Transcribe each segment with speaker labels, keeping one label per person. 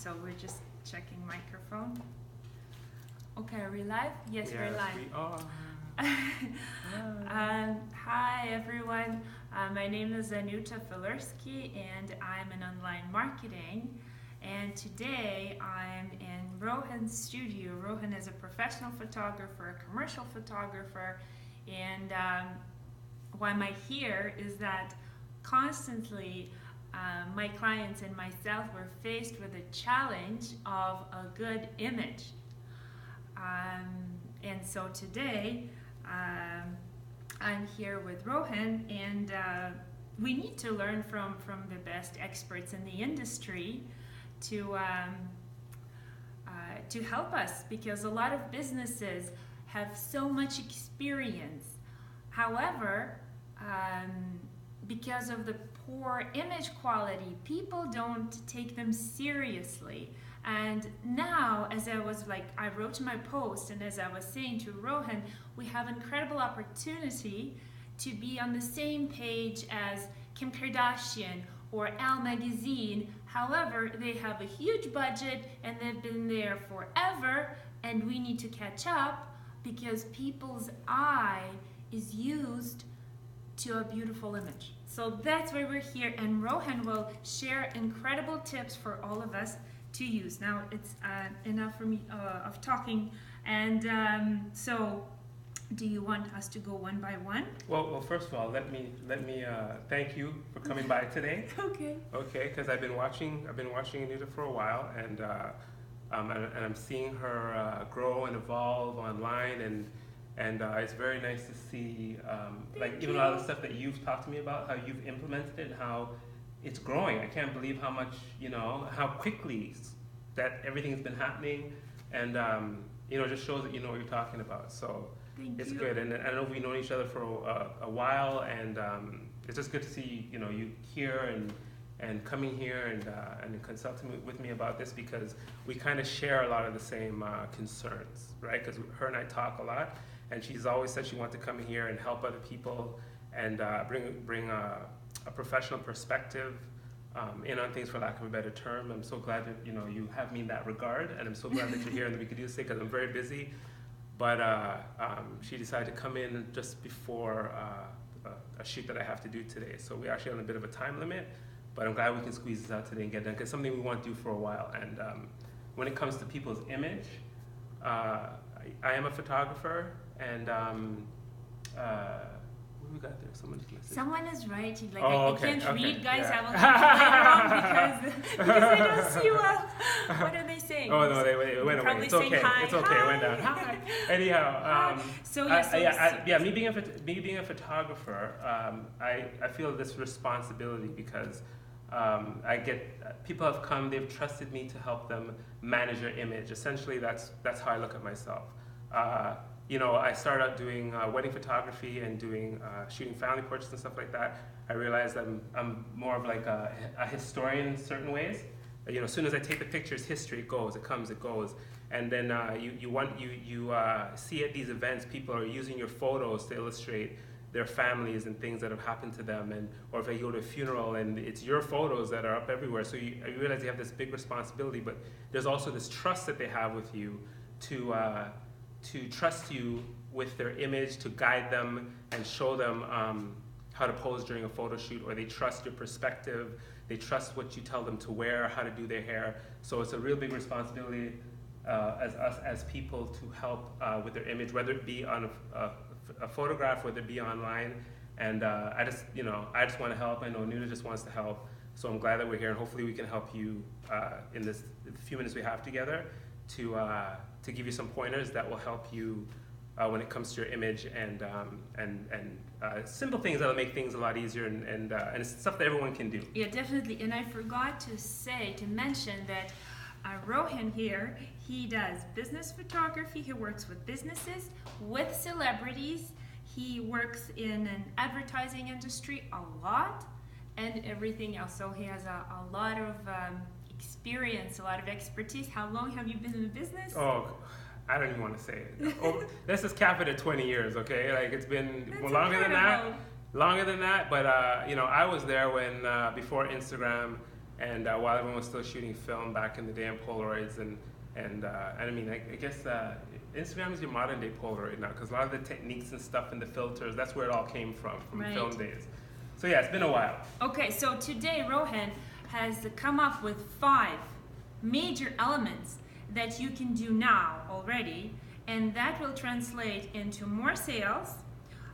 Speaker 1: So we're just checking microphone. Okay, are we live? Yes, we're live.
Speaker 2: We are.
Speaker 1: Hi everyone, my name is Anuta Filerski and I'm in online marketing, and today I'm in Rohan's studio. Rohan is a professional photographer, a commercial photographer, and why I'm here is that constantly my clients and myself were faced with a challenge of a good image. And so today I'm here with Rohan, and we need to learn from the best experts in the industry to help us, because a lot of businesses have so much experience. However, because of the poor image quality, people don't take them seriously. And now, as I wrote in my post, and as I was saying to Rohan, we have incredible opportunity to be on the same page as Kim Kardashian or Elle Magazine. However, they have a huge budget and they've been there forever, and we need to catch up because people's eye is used to a beautiful image. So that's why we're here, and Rohan will share incredible tips for all of us to use. Now it's enough for me of talking, and so do you want us to go one by one?
Speaker 2: Well, first of all, let me thank you for coming by today.
Speaker 1: Okay.
Speaker 2: Okay, because I've been watching Anita for a while, and I'm seeing her grow and evolve online, and it's very nice to see even a lot of the stuff that you've talked to me about, how you've implemented it, and how it's growing. I can't believe how much, how quickly that everything's been happening, and it just shows that you know what you're talking about. So it's good, and I know we've known each other for a while, and it's just good to see you here and coming here and consulting with me about this, because we kind of share a lot of the same concerns, right? Because her and I talk a lot, and she's always said she wants to come here and help other people and bring a professional perspective in on things, for lack of a better term. I'm so glad that you have me in that regard, and I'm so glad that you're here and that we could do this, because I'm very busy. But she decided to come in just before a shoot that I have to do today, so we're actually on a bit of a time limit. But I'm glad we can squeeze this out today and get done, because it's something we want to do for a while. And when it comes to people's image, I am a photographer, and what we got there?
Speaker 1: Someone is writing.
Speaker 2: I
Speaker 1: can't read, guys.
Speaker 2: Yeah.
Speaker 1: I will keep it later on because I don't see well. What are they saying?
Speaker 2: Oh no, they went away. It's okay.
Speaker 1: Hi.
Speaker 2: It's okay. It went down. Hi. Anyhow, me being a photographer, I feel this responsibility, because people have come, they've trusted me to help them manage their image. Essentially, that's how I look at myself. I started out doing wedding photography and doing shooting family portraits and stuff like that. I realized I'm more of like a historian in certain ways. As soon as I take the pictures, history, it goes, it comes, it goes. And then you see at these events, people are using your photos to illustrate their families and things that have happened to them, or if I go to a funeral and it's your photos that are up everywhere. So you realize you have this big responsibility, but there's also this trust that they have with you to trust you with their image, to guide them and show them how to pose during a photo shoot, or they trust your perspective, they trust what you tell them to wear, how to do their hair. So it's a real big responsibility as people to help with their image, whether it be on a photograph, whether it be online. And I just want to help. I know Nuna just wants to help. So I'm glad that we're here, and hopefully we can help you in the few minutes we have together to give you some pointers that will help you when it comes to your image, and simple things that'll make things a lot easier, and it's stuff that everyone can do.
Speaker 1: Yeah, definitely. And I forgot to mention that Rohan here, he does business photography. He works with businesses, with celebrities. He works in an advertising industry a lot, and everything else. So he has a lot of experience, a lot of expertise. How long have you been in the business?
Speaker 2: Oh, I don't even want to say it. Let's just cap it at 20 years, okay? It's been longer
Speaker 1: incredible.
Speaker 2: than that. But I was there when before Instagram, And while everyone was still shooting film back in the day in Polaroids, and I mean, I guess Instagram is your modern day Polaroid now, because a lot of the techniques and stuff and the filters, that's where it all came from
Speaker 1: Right.
Speaker 2: film days. So yeah, it's been a while.
Speaker 1: Okay, so today Rohan has come up with 5 major elements that you can do now already, and that will translate into more sales,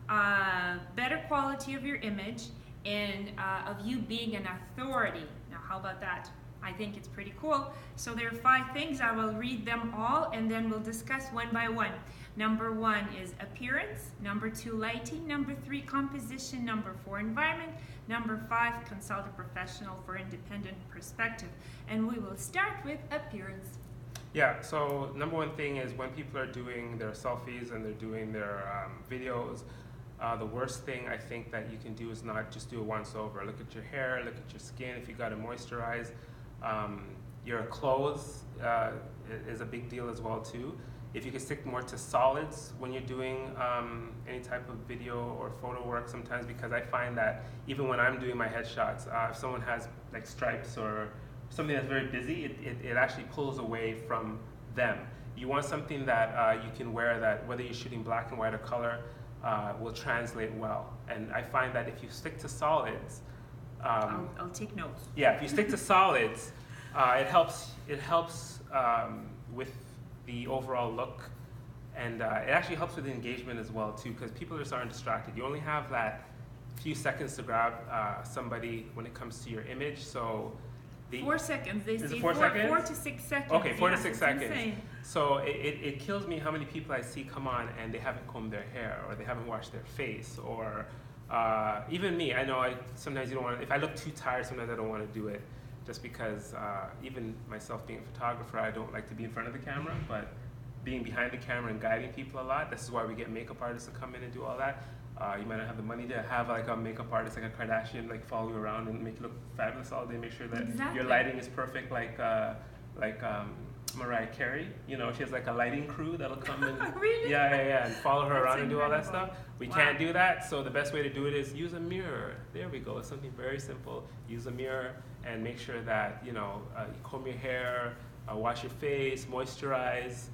Speaker 1: better quality of your image, and of you being an authority. Now, how about that? I think it's pretty cool. So there are 5 things. I will read them all, and then we'll discuss one by one. Number 1 is appearance. Number 2, lighting. Number 3, composition. Number 4, environment. Number 5, consult a professional for independent perspective. And we will start with appearance.
Speaker 2: Yeah, so number 1 thing is when people are doing their selfies and they're doing their videos, the worst thing I think that you can do is not just do it once over. Look at your hair, look at your skin, if you got to moisturize. Your clothes is a big deal as well too. If you can stick more to solids when you're doing any type of video or photo work sometimes, because I find that even when I'm doing my headshots, if someone has like stripes or something that's very busy, it actually pulls away from them. You want something that you can wear that, whether you're shooting black and white or color, will translate well. And I find that if you stick to solids,
Speaker 1: I'll take notes.
Speaker 2: yeah, if you stick to solids, it helps with the overall look, and it actually helps with engagement as well too, because people are starting distracted. You only have that few seconds to grab somebody when it comes to your image. So
Speaker 1: 4 seconds. They say
Speaker 2: 4 seconds?
Speaker 1: 4 to 6 seconds.
Speaker 2: Okay, 4 to
Speaker 1: Yes,
Speaker 2: 6
Speaker 1: it's
Speaker 2: seconds.
Speaker 1: insane.
Speaker 2: So it kills me how many people I see come on and they haven't combed their hair, or they haven't washed their face, or even me. I know sometimes you don't want to, if I look too tired, sometimes I don't want to do it, just because even myself being a photographer, I don't like to be in front of the camera, but being behind the camera and guiding people a lot, this is why we get makeup artists to come in and do all that. You might not have the money to have like a makeup artist like a Kardashian like follow you around and make you look fabulous all day, make sure that
Speaker 1: Exactly.
Speaker 2: your lighting is perfect, like Mariah Carey. You know, she has like a lighting crew that'll come and
Speaker 1: Really?
Speaker 2: yeah, and follow her
Speaker 1: That's
Speaker 2: around and do all that
Speaker 1: incredible.
Speaker 2: stuff. We
Speaker 1: Wow.
Speaker 2: can't do that, so the best way to do it is use a mirror. There we go. It's something very simple. Use a mirror and make sure that you comb your hair, wash your face, moisturize,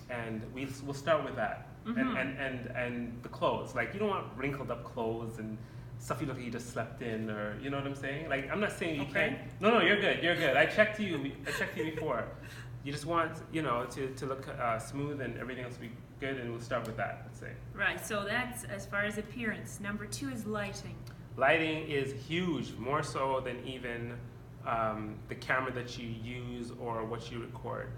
Speaker 2: and we'll start with that.
Speaker 1: Mhm.
Speaker 2: And the clothes, like you don't want wrinkled up clothes and stuff you look like you just slept in, or you know what I'm saying? Like I'm not saying you
Speaker 1: Okay.
Speaker 2: can't. No, you're good. I checked you before. You just want to look smooth and everything else will be good, and we'll start with that. Let's say
Speaker 1: Right, so that's as far as appearance. Number 2 is lighting.
Speaker 2: lighting is huge, more so than even the camera that you use or what you record.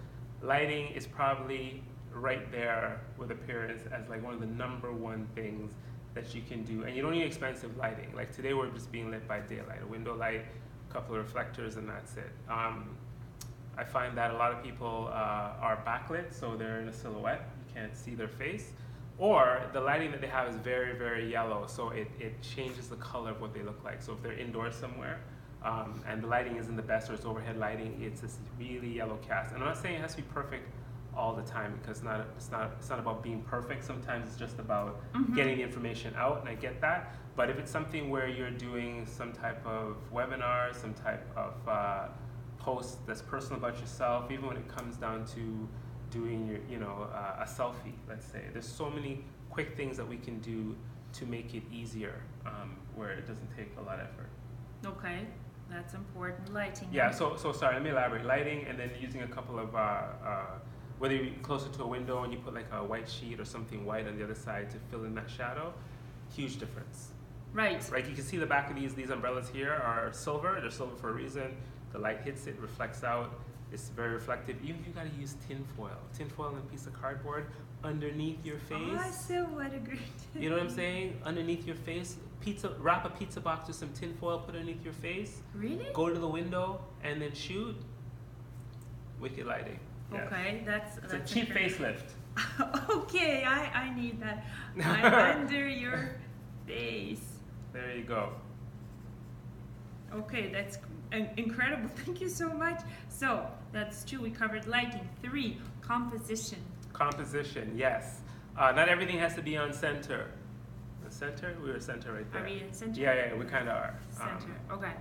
Speaker 2: Lighting is probably right there with appearance as like one of the number 1 things that you can do, and you don't need expensive lighting. Like today we're just being lit by daylight, a window light, a couple of reflectors, and that's it. I find that a lot of people are backlit, so they're in a silhouette, you can't see their face, or the lighting that they have is very, very yellow, so it changes the color of what they look like. So if they're indoors somewhere and the lighting isn't the best, or it's overhead lighting, it's this really yellow cast. And I'm not saying it has to be perfect all the time, because it's not about being perfect. Sometimes it's just about getting the information out, and I get that. But if it's something where you're doing some type of webinar, some type of post that's personal about yourself, even when it comes down to doing your a selfie, let's say, there's so many quick things that we can do to make it easier, where it doesn't take a lot of effort.
Speaker 1: Okay, that's important. Lighting.
Speaker 2: Yeah, so sorry, let me elaborate. Lighting, and then using a couple of whether you're closer to a window and you put like a white sheet or something white on the other side to fill in that shadow, huge difference.
Speaker 1: Right.
Speaker 2: Like you can see the back of these umbrellas here are silver. They're silver for a reason. The light hits it, reflects out. It's very reflective. Even if you gotta use tinfoil and a piece of cardboard underneath your face.
Speaker 1: Awesome, what a great.
Speaker 2: You know what I'm saying? Underneath your face, wrap a pizza box with some tinfoil, put it underneath your face.
Speaker 1: Really?
Speaker 2: Go to the window and then shoot. Wicked lighting. Yeah.
Speaker 1: Okay, that's
Speaker 2: It's a cheap
Speaker 1: incredible.
Speaker 2: facelift.
Speaker 1: Okay, I need that. I'm under your face.
Speaker 2: There you go.
Speaker 1: Okay, that's incredible. Thank you so much. So that's 2. We covered lighting. 3, composition.
Speaker 2: Composition, yes. Not everything has to be on center. The center? We're center right there.
Speaker 1: Are we in center?
Speaker 2: Yeah, we kind of are.
Speaker 1: Center. Okay.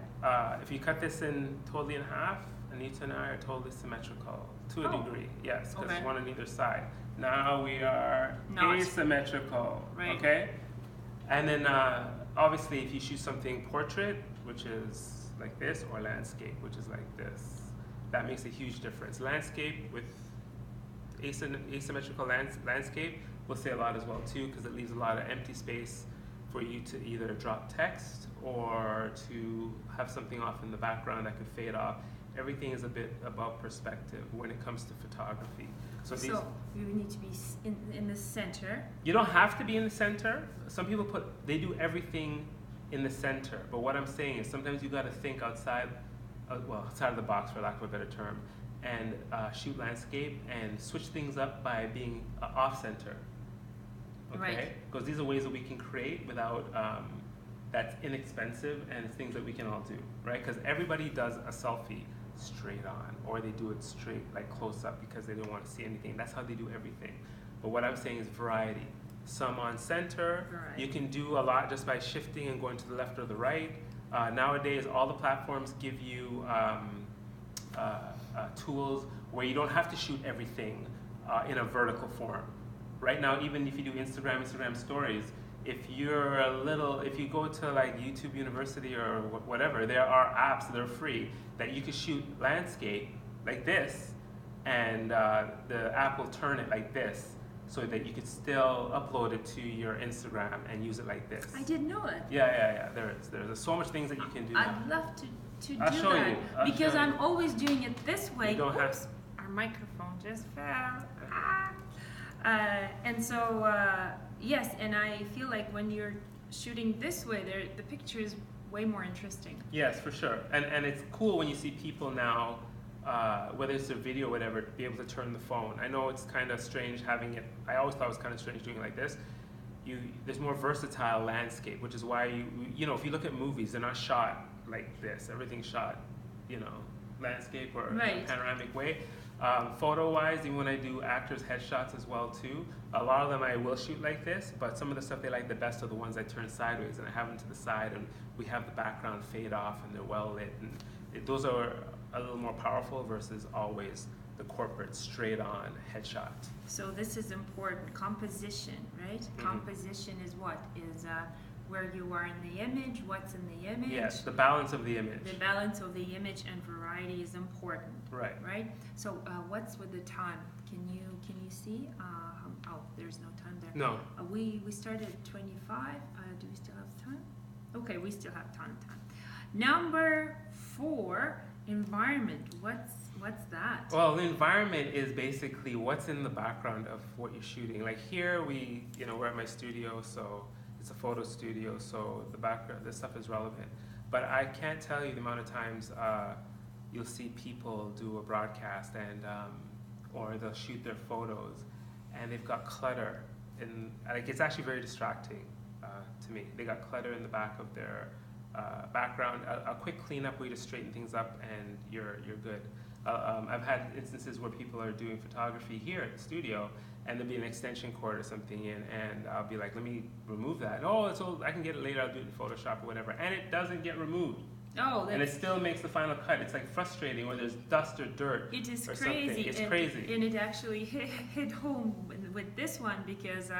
Speaker 2: If you cut this in totally in half, Anita and I are totally symmetrical to a degree. Yes, because
Speaker 1: Okay.
Speaker 2: one on either side. Now we are
Speaker 1: Not.
Speaker 2: asymmetrical.
Speaker 1: Right.
Speaker 2: Okay? And then obviously if you shoot something portrait, which is like this, or landscape, which is like this, that makes a huge difference. Landscape with asymmetrical landscape will say a lot as well too, because it leaves a lot of empty space for you to either drop text or to have something off in the background that could fade off. Everything is a bit about perspective when it comes to photography. So
Speaker 1: you need to be in the center.
Speaker 2: you don't have to be in the center. Some people they do everything in the center, but what I'm saying is sometimes you got to think outside of the box, for lack of a better term, and shoot landscape and switch things up by being off center. Okay,
Speaker 1: Right.
Speaker 2: because these are ways that we can create without that's inexpensive, and it's things that we can all do, right? Because everybody does a selfie straight on, or they do it straight, like close up, because they don't want to see anything. That's how they do everything. But what I'm saying is variety. Some on center.
Speaker 1: Variety.
Speaker 2: You can do a lot just by shifting and going to the left or the right. Nowadays, all the platforms give you tools where you don't have to shoot everything in a vertical form. Right now, even if you do Instagram stories, if you go to like YouTube University or whatever, there are apps that are free that you can shoot landscape like this, and the app will turn it like this, so that you could still upload it to your Instagram and use it like this.
Speaker 1: I didn't know it.
Speaker 2: Yeah. There's so much things that you can do now.
Speaker 1: I'd love to
Speaker 2: I'll
Speaker 1: do
Speaker 2: show
Speaker 1: that
Speaker 2: you.
Speaker 1: because I'm always doing it this way.
Speaker 2: You don't have-
Speaker 1: Oops, our microphone just fell. And so yes, and I feel like when you're shooting this way, the picture is way more interesting.
Speaker 2: Yes, for sure. And it's cool when you see people now, whether it's a video or whatever, be able to turn the phone. I know it's kind of strange having it. I always thought it was kind of strange doing it like this. There's more versatile landscape, which is why if you look at movies, they're not shot like this. Everything's shot, landscape or in a
Speaker 1: Right.
Speaker 2: panoramic way. Photo-wise, even when I do actors' headshots as well too, a lot of them I will shoot like this, but some of the stuff they like the best are the ones I turn sideways and I have them to the side, and we have the background fade off and they're well lit, and those are a little more powerful versus always the corporate straight-on headshot.
Speaker 1: So this is important. Composition, right?
Speaker 2: Mm-hmm.
Speaker 1: Composition is what? Is where you are in the image, what's in the image.
Speaker 2: Yes, the balance of the image.
Speaker 1: The balance of the image and variety is important.
Speaker 2: Right.
Speaker 1: Right? So what's with the time? Can you see? There's no time there.
Speaker 2: No.
Speaker 1: We started at 25. Do we still have time? Okay, we still have time. Number 4, environment. What's that?
Speaker 2: Well, the environment is basically what's in the background of what you're shooting. Like here, we're at my studio, so it's a photo studio, so the background, this stuff is relevant. But I can't tell you the amount of times you'll see people do a broadcast or they'll shoot their photos, and they've got clutter, and like it's actually very distracting to me. They got clutter in the back of their background. A quick cleanup way to straighten things up, and you're good. I've had instances where people are doing photography here at the studio, and there'll be an extension cord or something in, and I'll be like, let me remove that. Oh, it's old. I can get it later. I'll do it in Photoshop or whatever, and it doesn't get removed.
Speaker 1: Oh,
Speaker 2: and it still makes the final cut. It's like frustrating when there's dust or dirt.
Speaker 1: It is
Speaker 2: or
Speaker 1: crazy.
Speaker 2: Something. It's crazy.
Speaker 1: And it actually hit home with this one because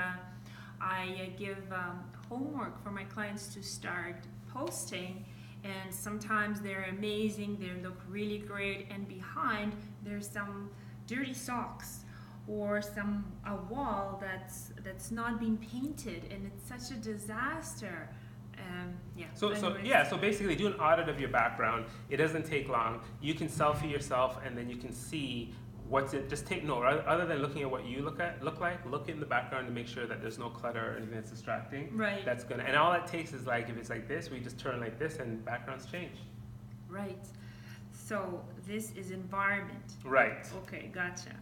Speaker 1: I give homework for my clients to start posting, and sometimes they're amazing, they look really great, and behind there's some dirty socks or a wall that's not been painted, and it's such a disaster.
Speaker 2: So basically do an audit of your background. It doesn't take long. You can selfie yourself, and then you can see what's it. Just take note. Other than looking at what you look in the background to make sure that there's no clutter or anything that's distracting.
Speaker 1: Right.
Speaker 2: That's gonna. And all it takes is like if it's like this, we just turn like this, and backgrounds change.
Speaker 1: Right. So this is environment.
Speaker 2: Right.
Speaker 1: Okay, gotcha.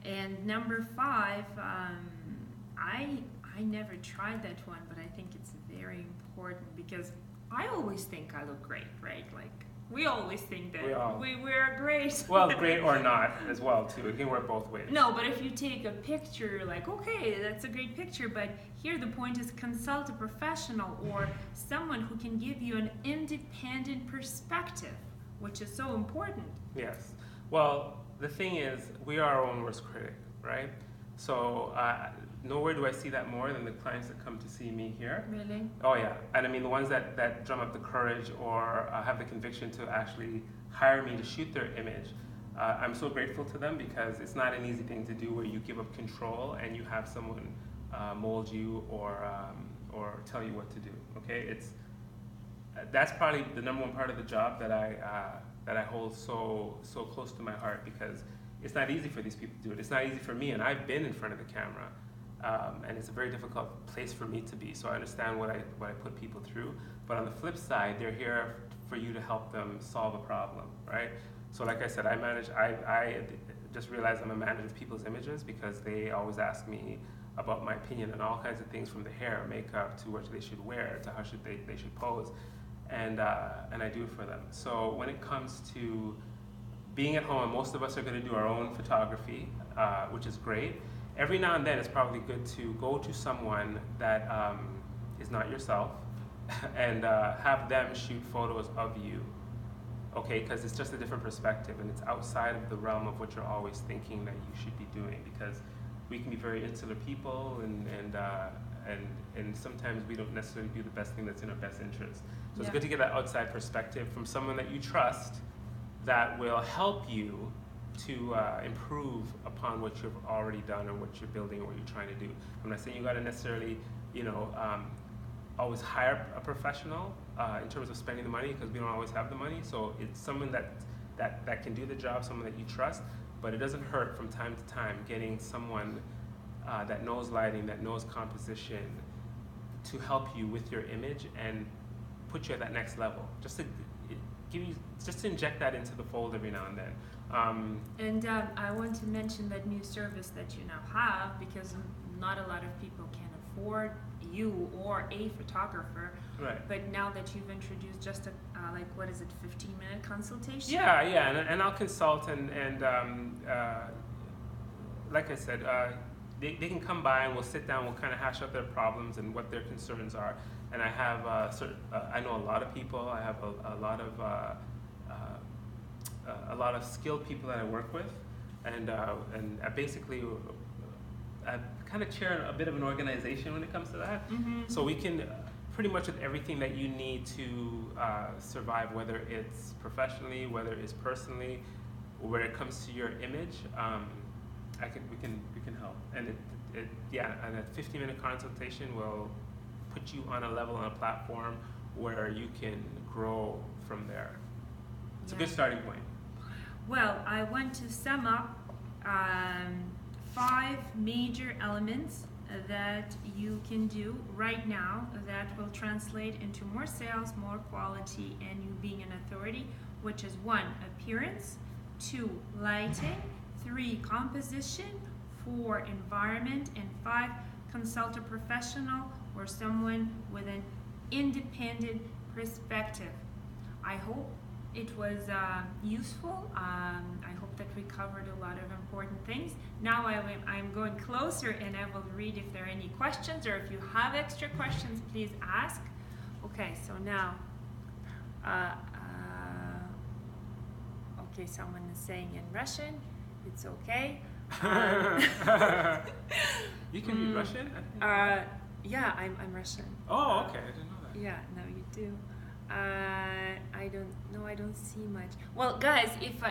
Speaker 1: And number 5, I never tried that one, but I think it's very important because I always think I look great, right? Like We always think that
Speaker 2: We
Speaker 1: we're great.
Speaker 2: well, great or not as well too. It can work both ways.
Speaker 1: No, but if you take a picture, you're like, okay, that's a great picture, but here the point is consult a professional or someone who can give you an independent perspective, which is so important.
Speaker 2: Yes. Well, the thing is, we are our own worst critic, right? So nowhere do I see that more than the clients that come to see me here.
Speaker 1: Really?
Speaker 2: Oh yeah, and I mean the ones that drum up the courage or have the conviction to actually hire me to shoot their image. I'm so grateful to them because it's not an easy thing to do where you give up control and you have someone mold you or tell you what to do. Okay, that's probably the number one part of the job that I hold so close to my heart because it's not easy for these people to do it. It's not easy for me, and I've been in front of the camera. And it's a very difficult place for me to be. So I understand what I put people through. But on the flip side, they're here for you to help them solve a problem, right? So like I said, I just realized I'm a manager of people's images because they always ask me about my opinion on all kinds of things from the hair, makeup, to what they should wear, to how they should pose. And I do it for them. So when it comes to being at home, and most of us are going to do our own photography, which is great. Every now and then, it's probably good to go to someone that is not yourself and have them shoot photos of you, okay? Because it's just a different perspective, and it's outside of the realm of what you're always thinking that you should be doing. Because we can be very insular people, and sometimes we don't necessarily do the best thing that's in our best interest. So it's good to get that outside perspective from someone that you trust that will help you to improve upon what you've already done or what you're building or what you're trying to do. I'm not saying you got to necessarily, always hire a professional in terms of spending the money because we don't always have the money. So it's someone that can do the job, someone that you trust. But it doesn't hurt from time to time getting someone that knows lighting, that knows composition, to help you with your image and put you at that next level. Just to inject that into the fold every now and then.
Speaker 1: I want to mention that new service that you now have because not a lot of people can afford you or a photographer.
Speaker 2: Right.
Speaker 1: But now that you've introduced just a 15-minute consultation?
Speaker 2: Yeah, and I'll consult and like I said, they can come by and we'll sit down, we'll kind of hash out their problems and what their concerns are. And I have I know a lot of people. I have a lot of skilled people that I work with, and I basically I kind of chair a bit of an organization when it comes to that.
Speaker 1: Mm-hmm.
Speaker 2: So we can pretty much with everything that you need to survive, whether it's professionally, whether it's personally, where it comes to your image, we can help. And and a 15-minute consultation will put you on a level, on a platform where you can grow from there. It's a good starting point.
Speaker 1: Well, I want to sum up 5 major elements that you can do right now that will translate into more sales, more quality, and you being an authority, which is 1, appearance, 2, lighting, 3, composition, 4, environment, and 5, consult a professional or someone with an independent perspective. I hope it was useful. I hope that we covered a lot of important things. Now I'm going closer and I will read if there are any questions, or if you have extra questions, please ask. Okay, so now, okay, someone is saying in Russian. It's okay.
Speaker 2: You can read Russian?
Speaker 1: Yeah, I'm Russian.
Speaker 2: Oh, okay. I didn't know that.
Speaker 1: Yeah, no, you do. I don't see much. Well, guys, if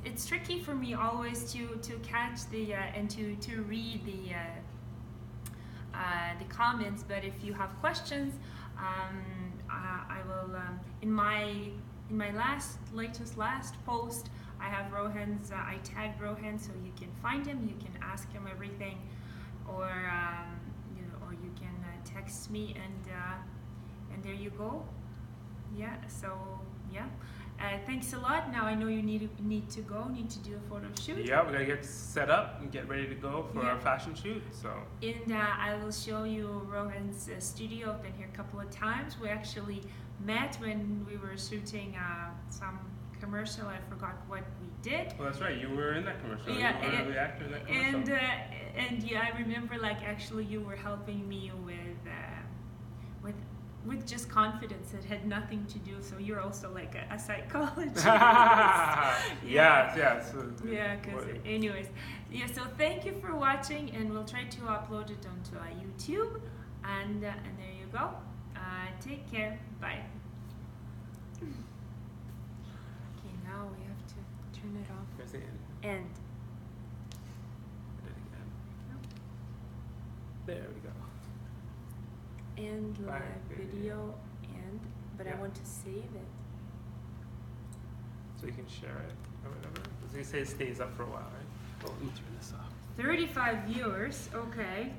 Speaker 1: it's tricky for me always to catch the and to read the comments. But if you have questions, I will in my last post. I have Rohan's. I tagged Rohan, so you can find him. You can ask him everything, or or you can text me, and there you go. Yeah. So yeah. Thanks a lot. Now I know you need to go. Need to do a photo shoot.
Speaker 2: Yeah, we're gonna get set up and get ready to go for our fashion shoot. So.
Speaker 1: And I will show you Rohan's studio. I've been here a couple of times. We actually met when we were shooting some commercial. I forgot what we did.
Speaker 2: Well, that's right. You were in that commercial.
Speaker 1: Yeah,
Speaker 2: you were the actor in that commercial.
Speaker 1: And yeah, I remember like actually you were helping me with just confidence. It had nothing to do. So you're also like a psychologist.
Speaker 2: Yeah. So
Speaker 1: yeah. Because anyways, yeah. So thank you for watching, and we'll try to upload it onto YouTube. And there you go. Take care. Bye. Okay, now we have to turn it off.
Speaker 2: There's the end.
Speaker 1: End.
Speaker 2: Did it again. There we go.
Speaker 1: End live
Speaker 2: Live
Speaker 1: video. End. But I
Speaker 2: Yeah.
Speaker 1: want to save it.
Speaker 2: So you can share it or whatever. So you say it stays up for a while, right? Oh, let me turn this off.
Speaker 1: 35 viewers. Okay.